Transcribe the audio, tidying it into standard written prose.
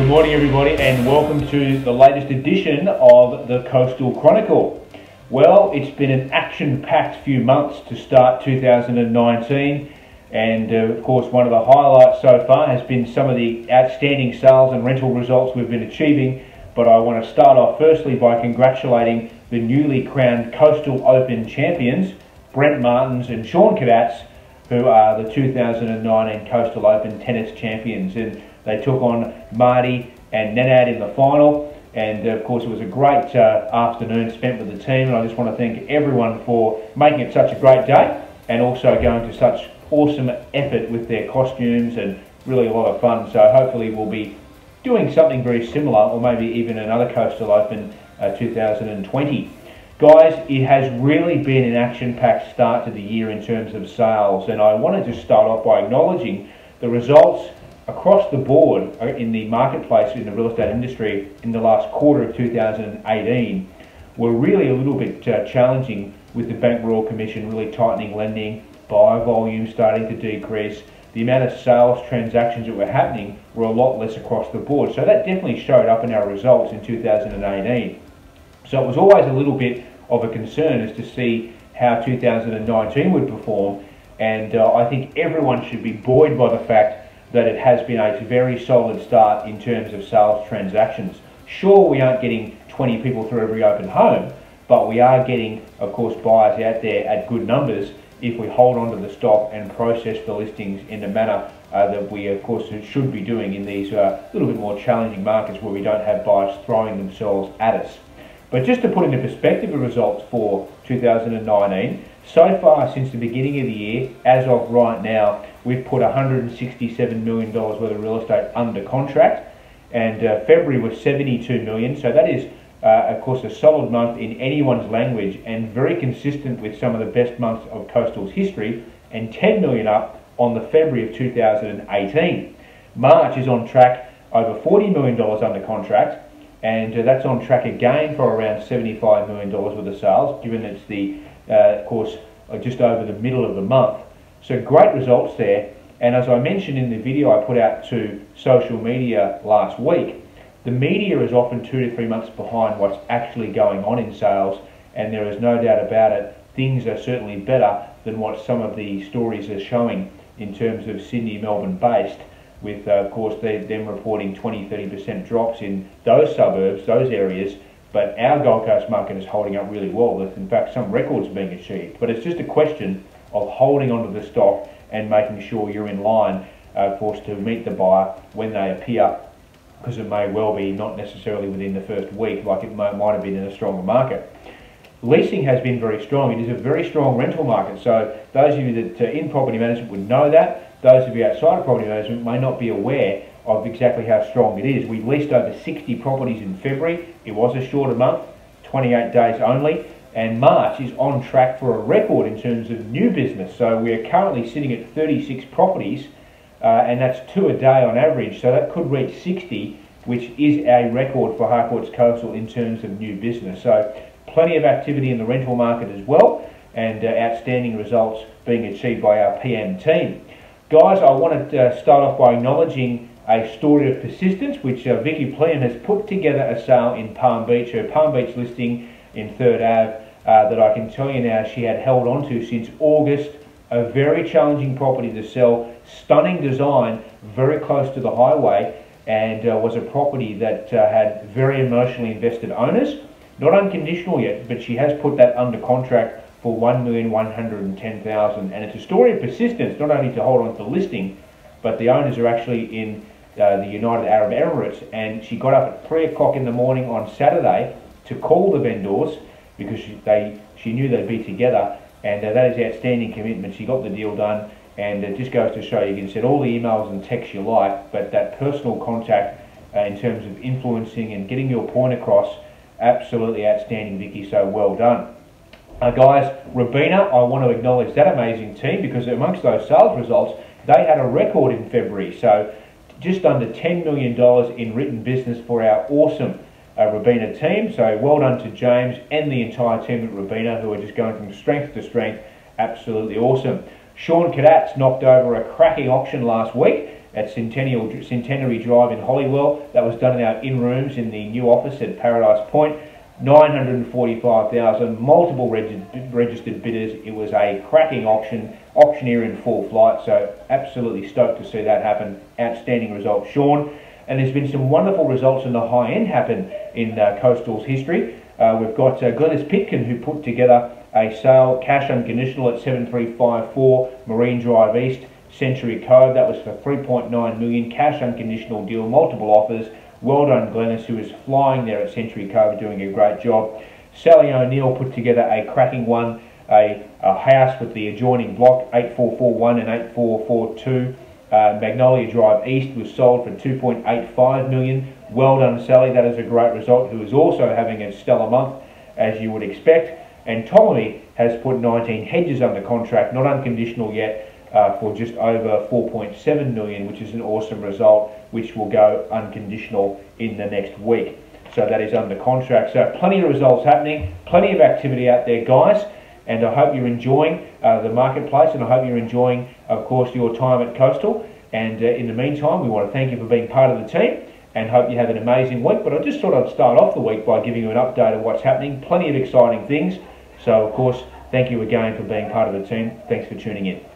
Good morning everybody and welcome to the latest edition of the Coastal Chronicle. Well, it's been an action-packed few months to start 2019 and of course one of the highlights so far has been some of the outstanding sales and rental results we've been achieving, but I want to start off firstly by congratulating the newly crowned Coastal Open champions, Brent Martins and Sean Cadats, who are the 2019 Coastal Open tennis champions, and they took on Marty and Nenad in the final, and of course it was a great afternoon spent with the team, and I just want to thank everyone for making it such a great day and also going to such awesome effort with their costumes and really a lot of fun. So hopefully we'll be doing something very similar, or maybe even another Coastal Open 2020. Guys, it has really been an action-packed start to the year in terms of sales, and I wanted to start off by acknowledging the results across the board in the marketplace in the real estate industry in the last quarter of 2018 were really a little bit challenging, with the Bank Royal Commission really tightening lending, buyer volume starting to decrease. The amount of sales transactions that were happening were a lot less across the board, so that definitely showed up in our results in 2018. So it was always a little bit of a concern as to see how 2019 would perform, and I think everyone should be buoyed by the fact that it has been a very solid start in terms of sales transactions. Sure, we aren't getting 20 people through every open home, but we are getting, of course, buyers out there at good numbers if we hold on to the stock and process the listings in the manner that we, of course, should be doing in these little bit more challenging markets where we don't have buyers throwing themselves at us. But just to put into perspective the results for 2019, so far since the beginning of the year, as of right now, we've put $167 million worth of real estate under contract, and February was $72 million, so that is of course a solid month in anyone's language and very consistent with some of the best months of Coastal's history, and $10 million up on the February of 2018. March is on track, over $40 million under contract, and that's on track again for around $75 million worth of sales, given it's the, of course, just over the middle of the month. So great results there, and as I mentioned in the video I put out to social media last week, the media is often 2 to 3 months behind what's actually going on in sales, and there is no doubt about it, things are certainly better than what some of the stories are showing in terms of Sydney, Melbourne based, with of course them reporting 20-30% drops in those suburbs, those areas, but our Gold Coast market is holding up really well, with in fact some records being achieved. But it's just a question of holding onto the stock and making sure you're in line, of course, to meet the buyer when they appear, because it may well be not necessarily within the first week like it might have been in a stronger market. Leasing has been very strong. It is a very strong rental market, so those of you that are in property management would know that. Those of you outside of property management may not be aware of exactly how strong it is. We leased over 60 properties in February. It was a shorter month, 28 days only, and March is on track for a record in terms of new business. So we are currently sitting at 36 properties, and that's 2 a day on average, so that could reach 60, which is a record for Harcourts Coastal in terms of new business. So plenty of activity in the rental market as well, and outstanding results being achieved by our PM team. Guys, I want to start off by acknowledging a story of persistence, which Vicky Pleam has put together a sale in Palm Beach, her Palm Beach listing in 3rd Ave, that I can tell you now she had held on to since August. A very challenging property to sell, stunning design, very close to the highway, and was a property that had very emotionally invested owners. Not unconditional yet, but she has put that under contract for $1,110,000, and it's a story of persistence, not only to hold on to the listing, but the owners are actually in the United Arab Emirates, and she got up at 3 o'clock in the morning on Saturday to call the vendors because she knew they'd be together, and that is outstanding commitment. She got the deal done, and it just goes to show you can send all the emails and texts you like, but that personal contact in terms of influencing and getting your point across, absolutely outstanding, Vicky, so well done. Guys, Robina, I want to acknowledge that amazing team, because amongst those sales results, they had a record in February, so just under $10 million in written business for our awesome Robina team. So well done to James and the entire team at Robina, who are just going from strength to strength. Absolutely awesome. Sean Cadats knocked over a cracking auction last week, at Centenary Drive in Holywell. That was done in our in-rooms in the new office at Paradise Point. 945,000, multiple registered bidders. It was a cracking auction, auctioneer in full flight, so absolutely stoked to see that happen. Outstanding result, Sean. And there's been some wonderful results in the high end happen in Coastal's history. We've got Glenys Pitkin, who put together a sale, cash unconditional at 7354 Marine Drive East, Century Cove. That was for 3.9 million, cash unconditional deal, multiple offers. Well done, Glenys, who is flying there at Century Cove, doing a great job. Sally O'Neill put together a cracking one, a house with the adjoining block, 8441 and 8442. Magnolia Drive East was sold for 2.85 million. Well done, Sally. That is a great result, who is also having a stellar month, as you would expect. And Ptolemy has put 19 hedges under contract, not unconditional yet, for just over 4.7 million, which is an awesome result, which will go unconditional in the next week. So that is under contract. So plenty of results happening, plenty of activity out there, guys. And I hope you're enjoying the marketplace, and I hope you're enjoying, of course, your time at Coastal. And in the meantime, we want to thank you for being part of the team and hope you have an amazing week. But I just thought I'd start off the week by giving you an update of what's happening. Plenty of exciting things. So, of course, thank you again for being part of the team. Thanks for tuning in.